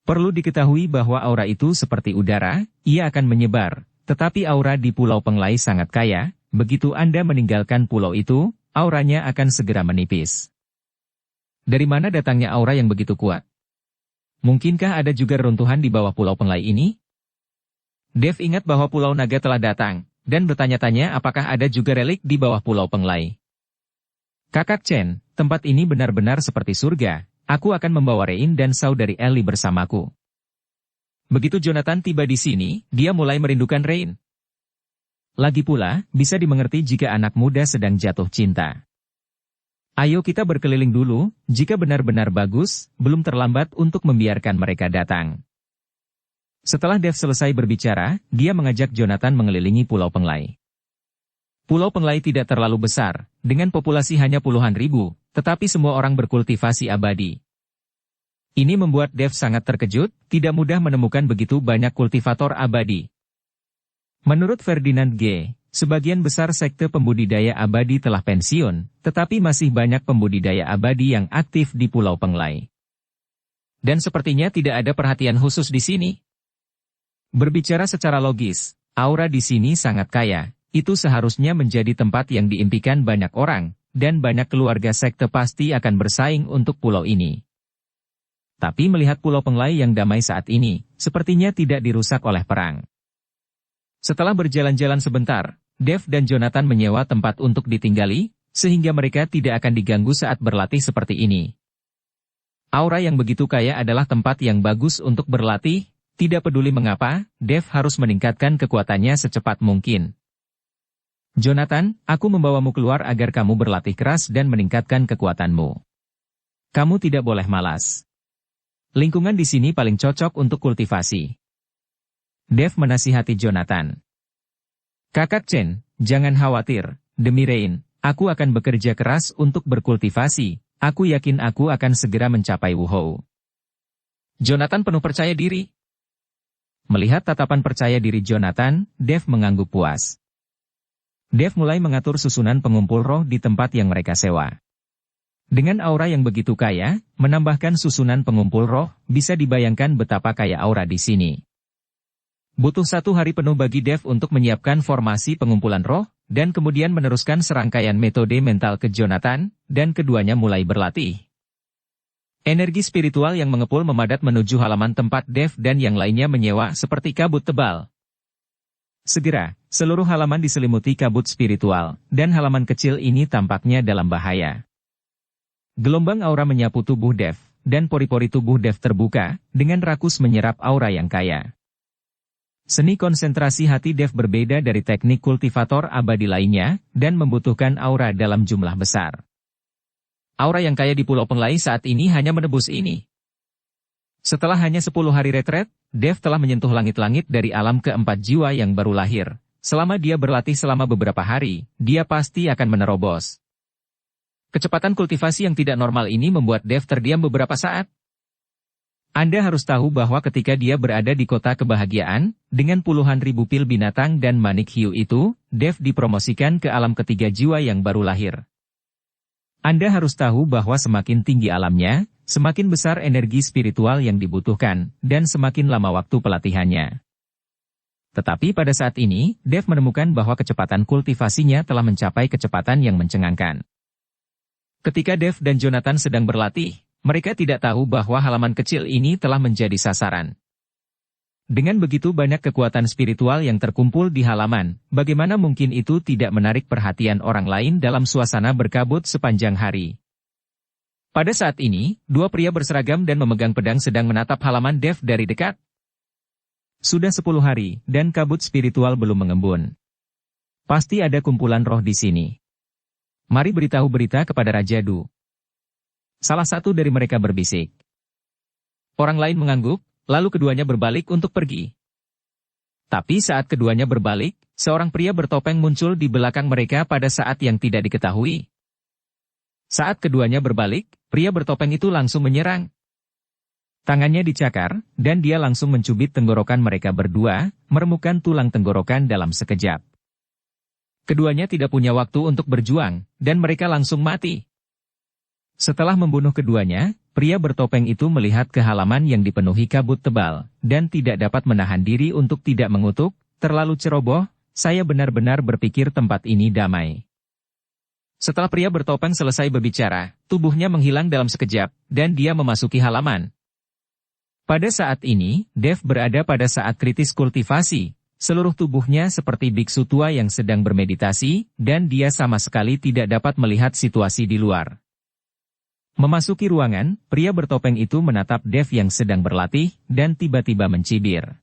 [SPEAKER 1] Perlu diketahui bahwa aura itu seperti udara, ia akan menyebar, tetapi aura di Pulau Penglai sangat kaya, begitu Anda meninggalkan pulau itu, auranya akan segera menipis. Dari mana datangnya aura yang begitu kuat? Mungkinkah ada juga reruntuhan di bawah Pulau Penglai ini? Dev ingat bahwa Pulau Naga telah datang, dan bertanya-tanya apakah ada juga relik di bawah Pulau Penglai. Kakak Chen, tempat ini benar-benar seperti surga. Aku akan membawa Rain dan saudari Ellie bersamaku. Begitu Jonathan tiba di sini, dia mulai merindukan Rain. Lagi pula, bisa dimengerti jika anak muda sedang jatuh cinta. Ayo kita berkeliling dulu, jika benar-benar bagus, belum terlambat untuk membiarkan mereka datang. Setelah Dev selesai berbicara, dia mengajak Jonathan mengelilingi Pulau Penglai. Pulau Penglai tidak terlalu besar, dengan populasi hanya puluhan ribu, tetapi semua orang berkultivasi abadi. Ini membuat Dev sangat terkejut, tidak mudah menemukan begitu banyak kultivator abadi. Menurut Ferdinand G., sebagian besar sekte pembudidaya abadi telah pensiun, tetapi masih banyak pembudidaya abadi yang aktif di Pulau Penglai. Dan sepertinya tidak ada perhatian khusus di sini. Berbicara secara logis, aura di sini sangat kaya, itu seharusnya menjadi tempat yang diimpikan banyak orang, dan banyak keluarga sekte pasti akan bersaing untuk pulau ini. Tapi melihat Pulau Penglai yang damai saat ini, sepertinya tidak dirusak oleh perang. Setelah berjalan-jalan sebentar, Dev dan Jonathan menyewa tempat untuk ditinggali, sehingga mereka tidak akan diganggu saat berlatih seperti ini. Aura yang begitu kaya adalah tempat yang bagus untuk berlatih, tidak peduli mengapa, Dev harus meningkatkan kekuatannya secepat mungkin. Jonathan, aku membawamu keluar agar kamu berlatih keras dan meningkatkan kekuatanmu. Kamu tidak boleh malas. Lingkungan di sini paling cocok untuk kultivasi. Dev menasihati Jonathan. Kakak Chen, jangan khawatir, demi Rain, aku akan bekerja keras untuk berkultivasi, aku yakin aku akan segera mencapai Wuhou. Jonathan penuh percaya diri. Melihat tatapan percaya diri Jonathan, Dev mengangguk puas. Dev mulai mengatur susunan pengumpul roh di tempat yang mereka sewa. Dengan aura yang begitu kaya, menambahkan susunan pengumpul roh, bisa dibayangkan betapa kaya aura di sini. Butuh 1 hari penuh bagi Dev untuk menyiapkan formasi pengumpulan roh, dan kemudian meneruskan serangkaian metode mental ke Jonathan, dan keduanya mulai berlatih. Energi spiritual yang mengepul memadat menuju halaman tempat Dev dan yang lainnya menyewa seperti kabut tebal. Segera, seluruh halaman diselimuti kabut spiritual, dan halaman kecil ini tampaknya dalam bahaya. Gelombang aura menyapu tubuh Dev, dan pori-pori tubuh Dev terbuka, dengan rakus menyerap aura yang kaya. Seni konsentrasi hati Dev berbeda dari teknik kultivator abadi lainnya, dan membutuhkan aura dalam jumlah besar. Aura yang kaya di Pulau Penglai saat ini hanya menebus ini. Setelah hanya 10 hari retret, Dev telah menyentuh langit-langit dari alam keempat jiwa yang baru lahir. Selama dia berlatih selama beberapa hari, dia pasti akan menerobos. Kecepatan kultivasi yang tidak normal ini membuat Dev terdiam beberapa saat. Anda harus tahu bahwa ketika dia berada di kota kebahagiaan, dengan puluhan ribu pil binatang dan manik hiu itu, Dev dipromosikan ke alam ketiga jiwa yang baru lahir. Anda harus tahu bahwa semakin tinggi alamnya, semakin besar energi spiritual yang dibutuhkan, dan semakin lama waktu pelatihannya. Tetapi pada saat ini, Dev menemukan bahwa kecepatan kultivasinya telah mencapai kecepatan yang mencengangkan. Ketika Dev dan Jonathan sedang berlatih, mereka tidak tahu bahwa halaman kecil ini telah menjadi sasaran. Dengan begitu banyak kekuatan spiritual yang terkumpul di halaman, bagaimana mungkin itu tidak menarik perhatian orang lain dalam suasana berkabut sepanjang hari? Pada saat ini, 2 pria berseragam dan memegang pedang sedang menatap halaman Dev dari dekat. Sudah 10 hari, dan kabut spiritual belum mengembun. Pasti ada kumpulan roh di sini. Mari beritahu berita kepada Raja Du. Salah satu dari mereka berbisik. Orang lain mengangguk, lalu keduanya berbalik untuk pergi. Tapi saat keduanya berbalik, seorang pria bertopeng muncul di belakang mereka pada saat yang tidak diketahui. Saat keduanya berbalik, pria bertopeng itu langsung menyerang. Tangannya dicakar, dan dia langsung mencubit tenggorokan mereka berdua, meremukkan tulang tenggorokan dalam sekejap. Keduanya tidak punya waktu untuk berjuang, dan mereka langsung mati. Setelah membunuh keduanya, pria bertopeng itu melihat ke halaman yang dipenuhi kabut tebal, dan tidak dapat menahan diri untuk tidak mengutuk, terlalu ceroboh, saya benar-benar berpikir tempat ini damai. Setelah pria bertopeng selesai berbicara, tubuhnya menghilang dalam sekejap, dan dia memasuki halaman. Pada saat ini, Dev berada pada saat kritis kultivasi. Seluruh tubuhnya seperti biksu tua yang sedang bermeditasi, dan dia sama sekali tidak dapat melihat situasi di luar. Memasuki ruangan, pria bertopeng itu menatap Dev yang sedang berlatih, dan tiba-tiba mencibir.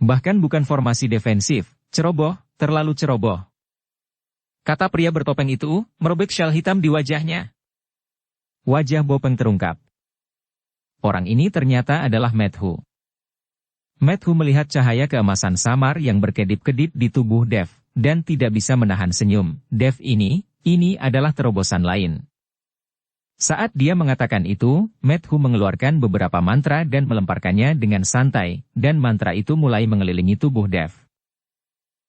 [SPEAKER 1] Bahkan bukan formasi defensif, ceroboh, terlalu ceroboh. Kata pria bertopeng itu, merobek syal hitam di wajahnya. Wajah Bopeng terungkap. Orang ini ternyata adalah Methu. Methu melihat cahaya keemasan samar yang berkedip-kedip di tubuh Dev, dan tidak bisa menahan senyum. Dev ini adalah terobosan lain. Saat dia mengatakan itu, Methu mengeluarkan beberapa mantra dan melemparkannya dengan santai, dan mantra itu mulai mengelilingi tubuh Dev.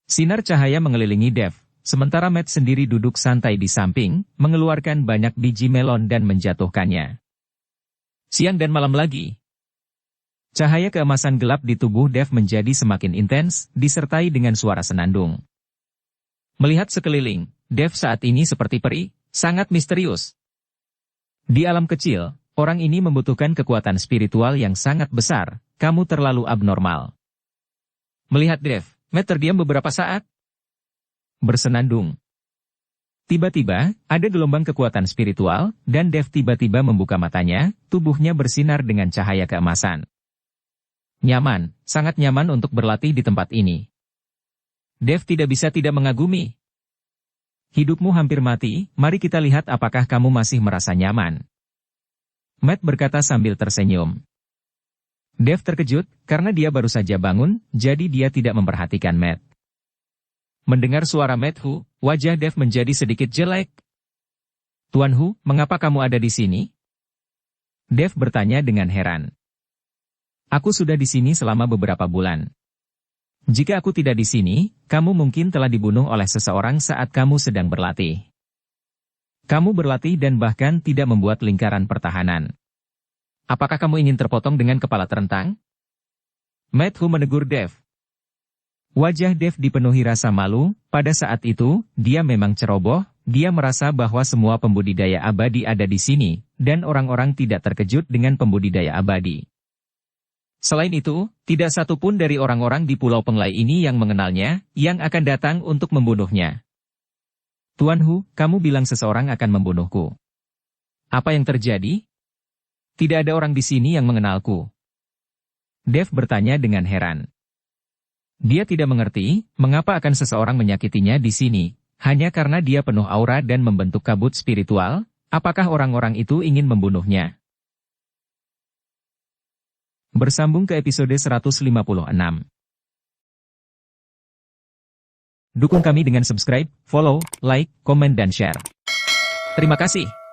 [SPEAKER 1] Sinar cahaya mengelilingi Dev, sementara Met sendiri duduk santai di samping, mengeluarkan banyak biji melon dan menjatuhkannya. Siang dan malam lagi. Cahaya keemasan gelap di tubuh Dev menjadi semakin intens, disertai dengan suara senandung. Melihat sekeliling, Dev saat ini seperti peri, sangat misterius. Di alam kecil, orang ini membutuhkan kekuatan spiritual yang sangat besar, kamu terlalu abnormal. Melihat Dev, Met terdiam beberapa saat. Bersenandung. Tiba-tiba, ada gelombang kekuatan spiritual, dan Dev tiba-tiba membuka matanya, tubuhnya bersinar dengan cahaya keemasan. Nyaman, sangat nyaman untuk berlatih di tempat ini. Dev tidak bisa tidak mengagumi. Hidupmu hampir mati, mari kita lihat apakah kamu masih merasa nyaman. Met berkata sambil tersenyum. Dev terkejut, karena dia baru saja bangun, jadi dia tidak memperhatikan Met. Mendengar suara Methu, wajah Dev menjadi sedikit jelek. Tuan Hu, mengapa kamu ada di sini? Dev bertanya dengan heran. Aku sudah di sini selama beberapa bulan. Jika aku tidak di sini, kamu mungkin telah dibunuh oleh seseorang saat kamu sedang berlatih. Kamu berlatih dan bahkan tidak membuat lingkaran pertahanan. Apakah kamu ingin terpotong dengan kepala terentang? Matthew menegur Dev. Wajah Dev dipenuhi rasa malu. Pada saat itu, dia memang ceroboh. Dia merasa bahwa semua pembudidaya abadi ada di sini, dan orang-orang tidak terkejut dengan pembudidaya abadi. Selain itu, tidak satu pun dari orang-orang di Pulau Penglai ini yang mengenalnya, yang akan datang untuk membunuhnya. Tuan Hu, kamu bilang seseorang akan membunuhku. Apa yang terjadi? Tidak ada orang di sini yang mengenalku. Dev bertanya dengan heran. Dia tidak mengerti, mengapa akan seseorang menyakitinya di sini, hanya karena dia penuh aura dan membentuk kabut spiritual. Apakah orang-orang itu ingin membunuhnya? Bersambung ke episode 156. Dukung kami dengan subscribe, follow, like, komen dan share. Terima kasih.